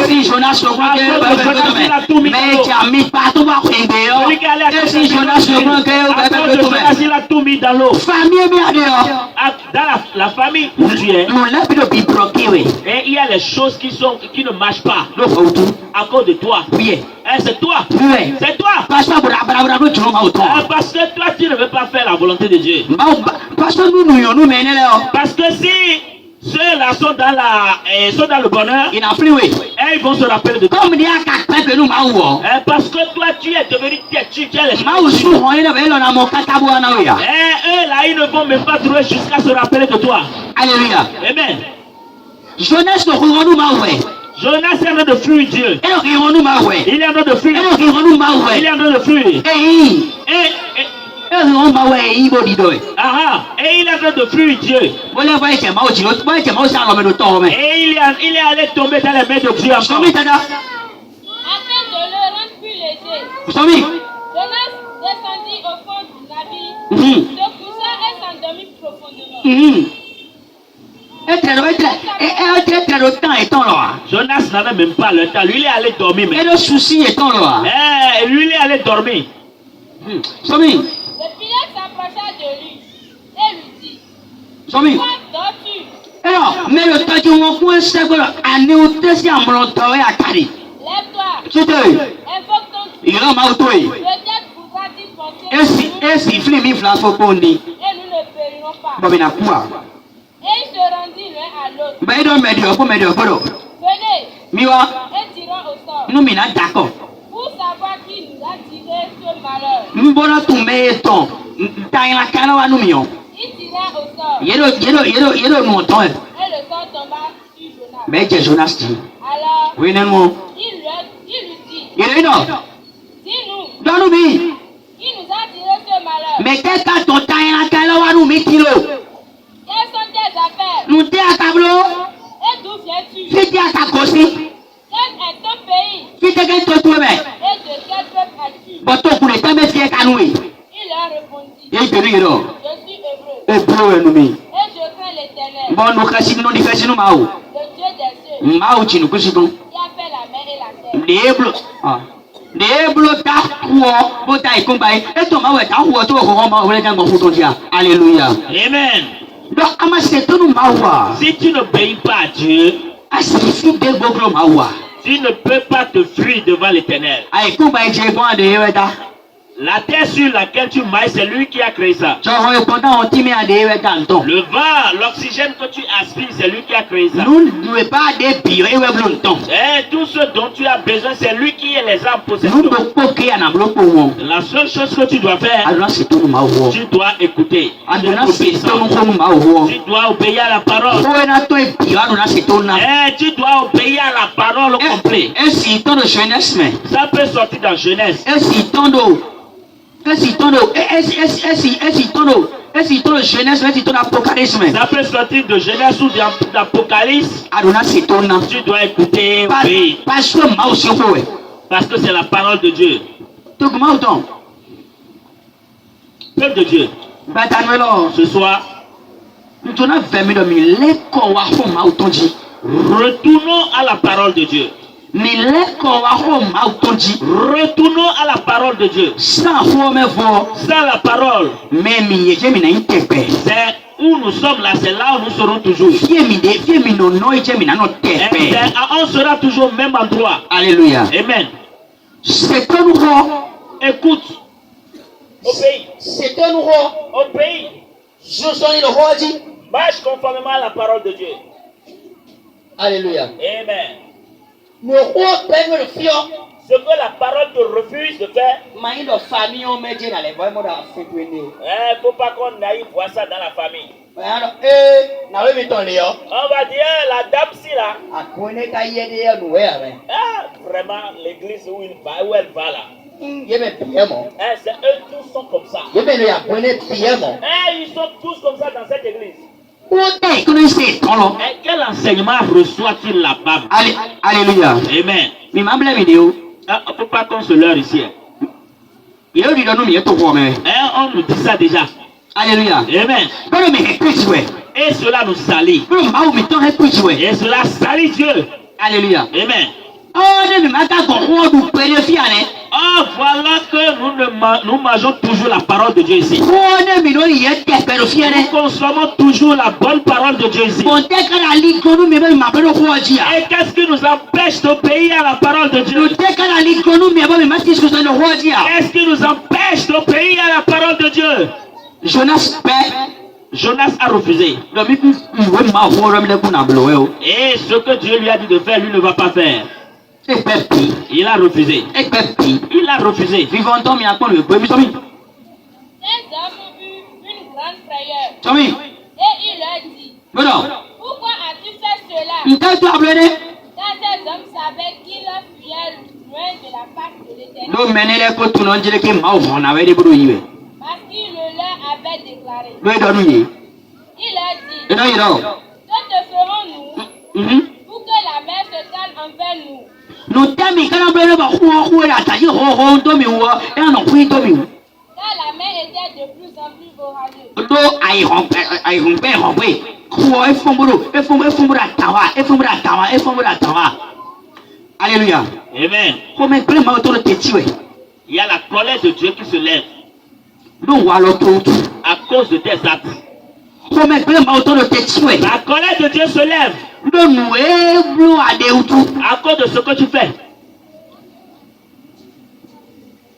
maïs. Jonas, il a tout mis dans l'eau. Il a tout mis dans l'eau. Dans la famille où tu es, et il y a les choses qui ne marchent pas à cause de toi. C'est toi. C'est toi. Parce que toi, tu ne veux pas faire la volonté de Dieu. Parce que si ceux-là sont dans le bonheur, et ils vont se rappeler de toi. Parce que toi, tu es devenu têtu. Et eux là, ils ne vont même pas trouver jusqu'à se rappeler de toi. Alléluia. Amen. Jonas est en train de fuir Dieu. Il est en train de fuir. Il est en train de fuir. Et il est en train de fuir Dieu. Et il est allé tomber dans les mains de Dieu encore. Afin de le rendre plus léger, Jonas descendit au fond du navire, se coucha et s'endormit profondément. Jonas n'avait même pas le temps. Lui, il est allé dormir. Lui, il est allé dormir. Le pilote s'approcha de lui et lui dit, pourquoi dors-tu? Lève-toi, invoque ton Dieu. Peut-être voudra-t-il porter et nous ne périrons pas. Et ils se rendirent l'un à l'autre. Venez, et tirons au sort pour savoir qui nous a tiré ce malheur. Ils tirèrent au sort et le sort tomba sur Jonas. Alors, il lui dit, dis-nous, qui nous a tiré ce malheur? Quelles sont tes affaires? Et d'où viens-tu? Quel est ton pays? Et de quel peuple es-tu? Il leur répondit, je suis hébreu. Et je crains l'Éternel, le Dieu des cieux, qui a fait la mer et la terre. Alléluia. Amen. Si tu n'obéis pas à Dieu, tu ne peux pas te fuir devant l'Éternel. La terre sur laquelle tu mailles, c'est lui qui a créé ça. Le vent, l'oxygène que tu aspires, c'est lui qui a créé ça. Et tout ce dont tu as besoin, c'est lui qui les a en possession. La seule chose que tu dois faire, tu dois écouter. Tu dois obéir à la parole. Et tu dois obéir à la parole au complet. Ça peut sortir dans Genèse. Ça peut sortir de Genèse ou d'Apocalypse. Tu dois écouter, obéir. Parce que c'est la parole de Dieu. Peuple de Dieu. Ce soir, retournons à la parole de Dieu. Retournons à la parole de Dieu. Sans la parole, c'est où nous sommes là, c'est là où nous serons toujours. On sera toujours au même endroit. Alléluia. Amen. Écoute. Obéis. Obéis. Marche conformément à la parole de Dieu. Alléluia. Amen. Ce que la parole te refuse de faire, il ne faut pas qu'on aille voir ça dans la famille. On va dire, la dame si là, vraiment l'église où elle va là, c'est eux tous sont comme ça. Ils sont tous comme ça dans cette église. Et quel enseignement reçoit-il là-bas? Alléluia. Amen. On ne peut pas qu'on se leurre ici. On nous dit ça déjà. Alléluia. Amen. Et cela nous salit. Et cela salit Dieu. Alléluia. Amen. Oh, voilà que nous mangeons toujours la parole de Dieu ici. Nous consommons toujours la bonne parole de Dieu ici. Et qu'est-ce qui nous empêche d'obéir à la parole de Dieu? Qu'est-ce qui nous empêche d'obéir à la parole de Dieu? Jonas a refusé. Et ce que Dieu lui a dit de faire, lui ne va pas faire. Il a refusé. Il a refusé. Les hommes eurent une grande frayeur. Et il leur dit, pourquoi as-tu fait cela? Car ces loin de la face de l'Éternel. Do menele ko tunon jele ke ma ho na we de bro yiwe. Parce qu'il le leur avait déclaré. Do do yi. Il a dit, E no yi do. que te ferons-nous pour que la mer se calme envers nous? No tami kana bro ba ho la ta yi ho do mi wo e no hu do mi. Car la mer était de plus en plus orageuse. Do ai hon pe ho we. Ho e fomuro tawa. Alléluia. Amen. Comme plein ma autour de tiwe. Il y a la colère de Dieu qui se lève Do wa lo to. à cause de tes actes. Comme plein ma autour de tiwe. La colère de Dieu se lève Do nu e blu ade utu. à cause de ce que tu fais.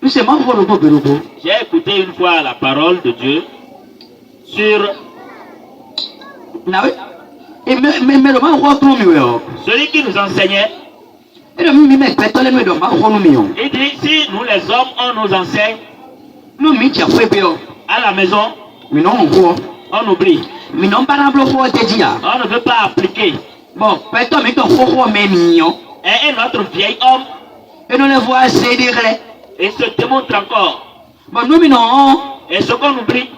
Tu sais ma ho lo bo. J'ai écouté une fois la parole de Dieu sur Na we. E me lo ma ho to mi we o. celui qui nous enseignait. E do mi me pe to le me do ma ho no mi o. Il dit, si nous les hommes, on nous enseigne No mi ti afo ebe o. à la maison, Mi no ho. on oublie. Mi no para blo ho te dia. On ne veut pas appliquer. Bon, pe to mi to ho me mi o. Et un autre vieil homme, E no le voit se dire. il se démontre encore. Bon, no mi no. Et ce qu'on oublie,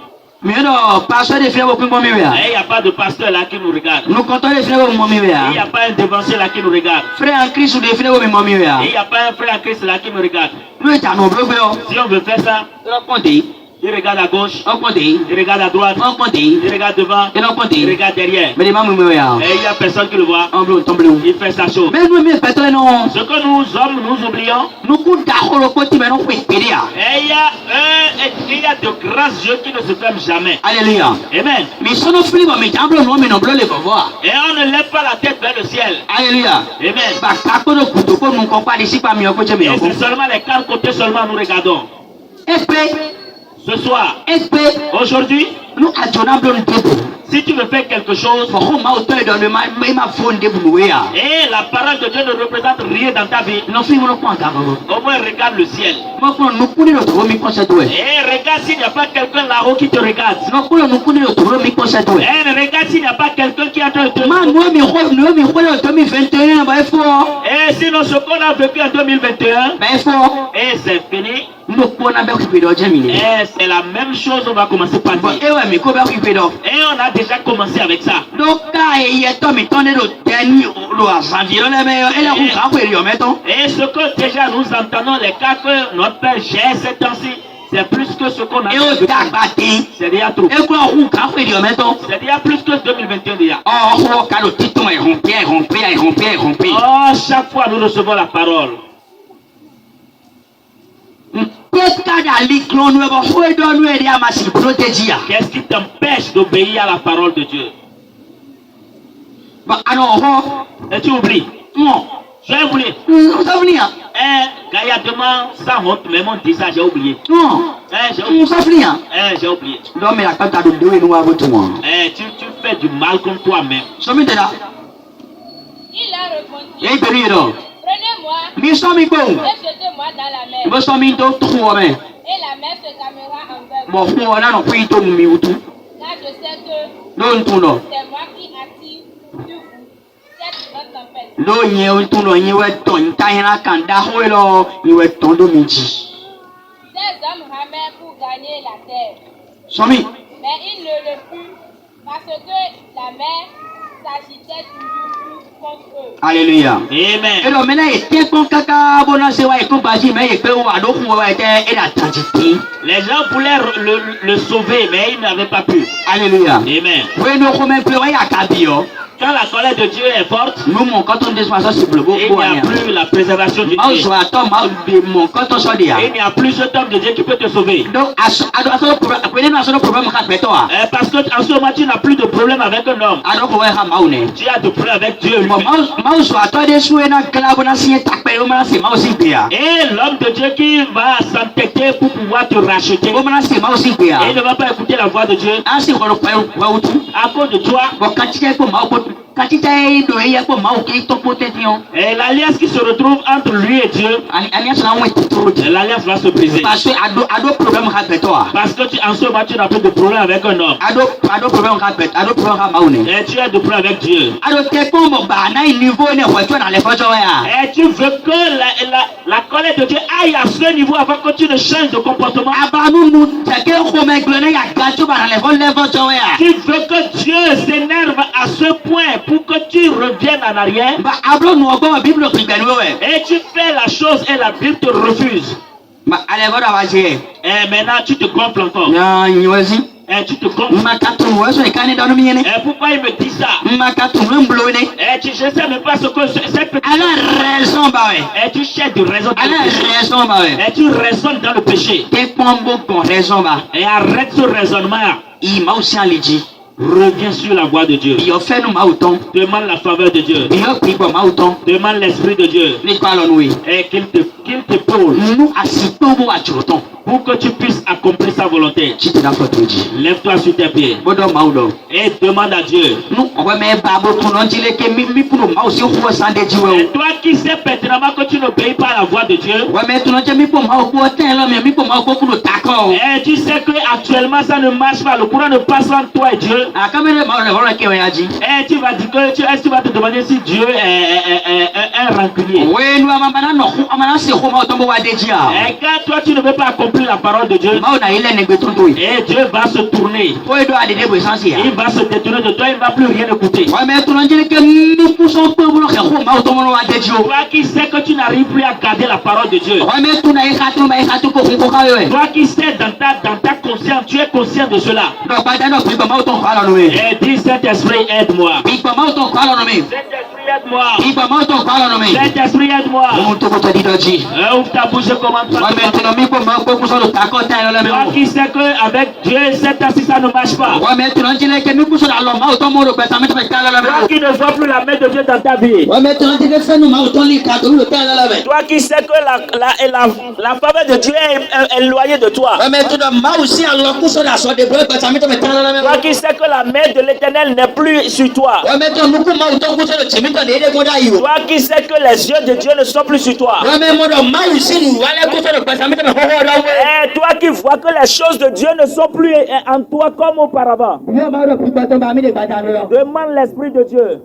Mi do pastor de frère ko mo mi we il a. n'y a pas de pasteur là qui nous regarde. No conto de frère ko mo mi we Il n'y a. a pas un dévancier là qui nous regarde. Frère en Christ de frère ko mi mo mi we a. Il n'y a pas un frère en Christ là qui me regarde. No ta no blo o. Si on veut faire ça, Lo konte. il regarde à gauche, O konte. il regarde à droite, O konte. il regarde devant, E no konte. il regarde derrière. Me de ma mo mi we a. Et il n'y a personne qui le voit. On blo tombe. Il fait sa chose. Mais nous, mais peut-être non. Ce que nous hommes, nous oublions. Nous coups d'accord au côté, mais non, faut espérer. Et il y a de grands yeux qui ne se ferment jamais. Alléluia. Amen. Mais si on fait mais t'as un mais non, le voir. Et on ne lève pas la tête vers le ciel. Alléluia. Amen. Bah, quand on couteau, comme mon compagnon ici, pas mieux que je Et me c'est seulement les quatre côtés seulement nous regardons. Esprit, Ce soir, esprit, aujourd'hui, nous adjonnons le debout. si tu veux faire quelque chose, Pour ma hauteur dans le ma phone de boulouéa. et la parole de Dieu ne représente rien dans ta vie, Non, film, non, pas encore. au moins regarde le ciel. Moi, nous couler notre remis concerté. Et regarde s'il n'y a pas quelqu'un là-haut qui te regarde. Non, nous couler notre remis concerté. Et regarde s'il n'y a pas quelqu'un qui est en train de te... Man, nous, mais quoi, le 2021, bah, il faut. Et sinon, ce qu'on a vécu en 2021, Bah, il faut. et c'est fini, Nous, on a bien occupé de Jamie. et c'est la même chose, on va commencer par dire. Eh ouais, mais comment occupé d'or? Et on a déjà commencé avec ça. Donc, il y a Tom et Tony le dernier, le environ, mais elle a un grand mettons. Et ce que déjà nous entendons, les cas que notre Père gère ces temps-ci, c'est plus que ce qu'on a Et au tabaté, C'est déjà trop. et quoi, un grand mettons. C'est déjà plus que 2021 déjà. Oh, quand le titre est rompu. Oh, chaque fois nous recevons la parole. Qu'est-ce qui t'empêche d'obéir à la parole de Dieu? Et tu oublies. Non. J'ai oublié. Ça venir. Gaillardement, sans honte, même on dit ça, j'ai oublié. Non. J'ai oublié. Ça venir. J'ai oublié. Non, mais la carte de deux et nous avons tout le monde. Tu fais du mal contre toi-même. Somme de là. Il a répondu, Et puis, prenez-moi mais somme et jetez-moi dans la mer. Vous somme de trois mains. Et la mer se calmera envers vous. Bon, on a un peu de mioutou. Là, je sais que Non, tout non. c'est moi qui attire sur vous cette grande tempête. No nye tuno nyewe ton tahina kanda hoelo nyewe tondo miji. Ces hommes ramèrent pour gagner la terre, Somi, mais ils ne le purent parce que la mer s'agitait toujours plus contre eux. alléluia. Amen. Et donc maintenant il était kon kaka bona se wa ko baji mais il peut wa do ko wa était et la tantité. Les gens voulaient le sauver, mais ils n'avaient pas pu. Alléluia. Amen. Oui, nous comme peu ya kabio. Quand la colère de Dieu est forte, Nous mon quand on dispensation sur le beau il n'y a plus la préservation du Mau Dieu. so atom mau de mon quand on so dia. Il n'y a plus cet homme de Dieu qui peut te sauver. Donc aso problème ka peto a. Parce que en ce moment, tu n'as plus de problème avec un homme. Ado ko wa ha mau ne. Tu as de problème avec Dieu lui. Mau so ato de sué na klabo na sie takpe o mana se mau si bia. Et l'homme de Dieu qui va s'entêter pour pouvoir te racheter. O mana se mau si bia. Et il ne va pas écouter la voix de Dieu Asi ko ko utu. à cause de toi. Bo kachike ko mau ko Et l'alliance qui se retrouve entre lui et Dieu, l'alliance va se briser. Parce que en ce moment tu n'as plus de problème avec un homme. Et tu as de problème avec Dieu. Et tu veux que la colère de Dieu aille à ce niveau avant que tu ne changes de comportement. Tu veux que Dieu s'énerve à ce point pour que tu reviennes en arrière. Et tu fais la chose et la Bible te refuse. Et maintenant tu te gonfles encore. Et tu te gonfles. Et pourquoi il me dit ça? Et je ne sais même pas ce que cette petite... Et tu cherches de raison dans le péché. Et tu raisonnes dans le péché. Et arrête ce raisonnement. Reviens sur la voie de Dieu. Demande la faveur de Dieu. Demande l'Esprit de Dieu. Et qu'il te pose. Pour que tu puisses accomplir sa volonté. Lève-toi sur tes pieds. Et demande à Dieu. Et toi qui sais pertinemment que tu n'obéis pas à la voix de Dieu. Et tu sais que actuellement ça ne marche pas. Le courant ne passe entre toi et Dieu. Et tu vas dire que tu vas te demander si Dieu est un rancunier. Et quand toi tu ne veux pas accomplir la parole de Dieu, et Dieu va se tourner. Il va se détourner de toi, il ne va plus rien écouter. Toi qui sais que tu n'arrives plus à garder la parole de Dieu. Toi qui sais dans ta conscience, tu es conscient de cela. Et dis Saint-Esprit, aide-moi. Saint-Esprit, aide-moi. Saint-Esprit, aide-moi. Ouvre ta bouche et commence. Toi qui sais qu'avec Dieu, cette assise, ça ne marche pas. Toi qui ne vois plus la main de Dieu dans ta vie. Toi qui sais que la faveur de Dieu est éloignée de toi. Toi qui sais que la main de l'Éternel n'est plus sur toi. Toi qui sais que les yeux de Dieu ne sont plus sur toi. Et toi qui vois que les choses de Dieu ne sont plus en toi comme auparavant. Demande l'Esprit de Dieu.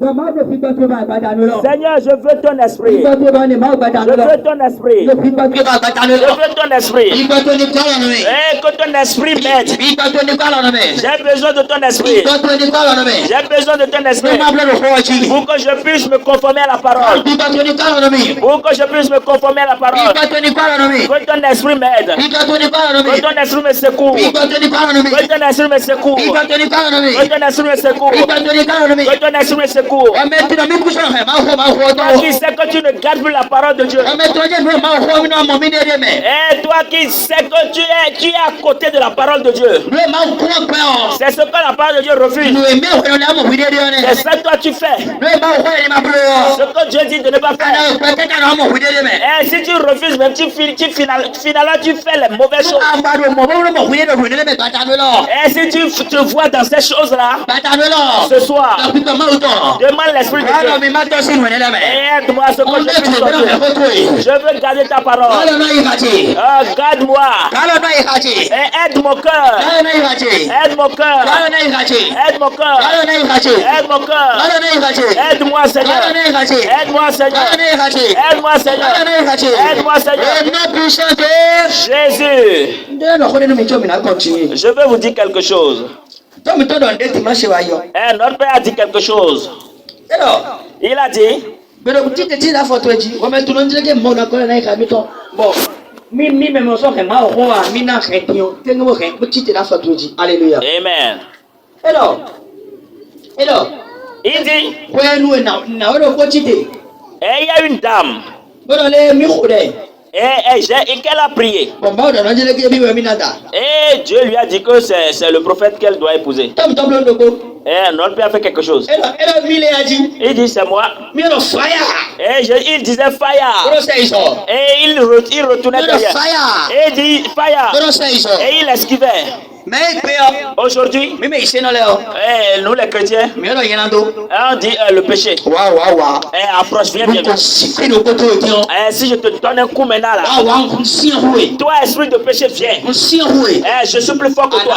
Seigneur, je veux ton esprit. Je veux ton esprit. Je veux ton esprit. Et que ton esprit m'aide. J'ai besoin de ton esprit. J'ai besoin de ton esprit. Pour que je puisse me conformer à la parole. Pour que je puisse me conformer à la parole. Que ton esprit m'aide. Que ton esprit me secoue. Que ton esprit me secoue. Que ton esprit me secoue. Que ton esprit me secoue. Toi qui sais que tu ne gardes plus la parole de Dieu. Et toi qui sais que tu es à côté de la parole de Dieu. C'est ce que la parole de Dieu refuse. C'est ça que toi tu fais. Ce que Dieu dit de ne pas faire. Et si tu refuses, même finalement tu fais les mauvaises choses. Et si tu te vois dans ces choses-là, ce soir, demande l'Esprit de Dieu. Aide-moi à ce que je puisse sortir. Je veux garder ta parole. Garde-moi. Et aide mon cœur. Aide mon cœur. Aide mon cœur. Aide mon cœur. Aide-moi, Seigneur. Aide-moi, Seigneur. Aide-moi, Seigneur. Aide-moi, Seigneur. Jésus. Je veux vous dire quelque chose. Notre Père a dit quelque chose. Il a dit. Amen. Il dit. Et il y a une dame. Et qu'elle a prié. Et Dieu lui a dit que c'est le prophète qu'elle doit épouser. Et notre Père a fait quelque chose. Il dit c'est moi. Et il disait fire. Et il retournait derrière. Et il dit fire. Et il esquivait. Mais Aujourd'hui, nous les chrétiens, on dit le péché. Approche, viens. Si je te donne un coup maintenant là, toi esprit de péché, viens. Je suis plus fort que toi.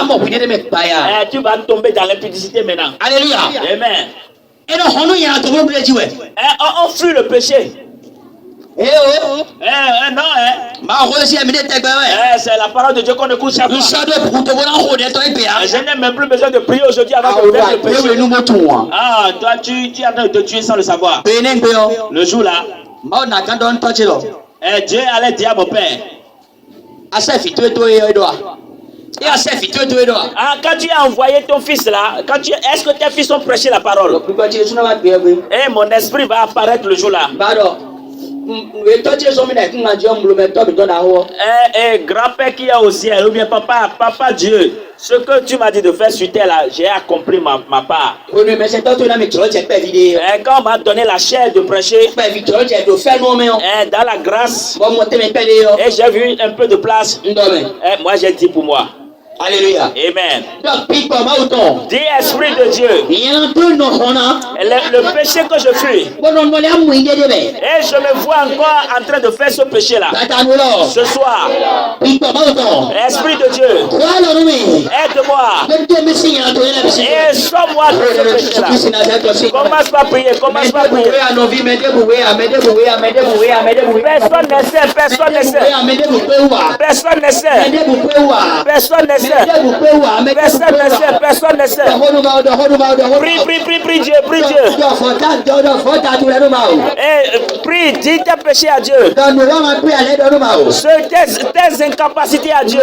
Tu vas tomber dans l'impudicité maintenant. Alléluia. Amen. On fuit le péché. Non, c'est la parole de Dieu qu'on écoute chaque fois. Je n'ai même plus besoin de prier aujourd'hui avant de faire le péché. Toi tu es en train de te tuer sans le savoir. Le jour là, Dieu allait dire à mon père, quand tu as envoyé ton fils là, est-ce que tes fils ont prêché la parole? Et mon esprit va apparaître le jour là. Grand-père qui est au ciel, ou bien papa Dieu, ce que tu m'as dit de faire sur terre là, j'ai accompli ma part. Quand on m'a donné la chair de prêcher, dans la grâce, et j'ai vu un peu de place, moi j'ai dit pour moi. Alléluia. Amen. Dis esprit de Dieu. Le péché que je fuis. Et je me vois encore en train de faire ce péché là. Ce soir. Esprit de Dieu. Aide-moi. Et sauve-moi de ce péché là. Commence pas à prier. Personne ne sait. Personne ne sait. Prie Dieu. Prie, dis tes péchés à Dieu. Tes incapacités à Dieu.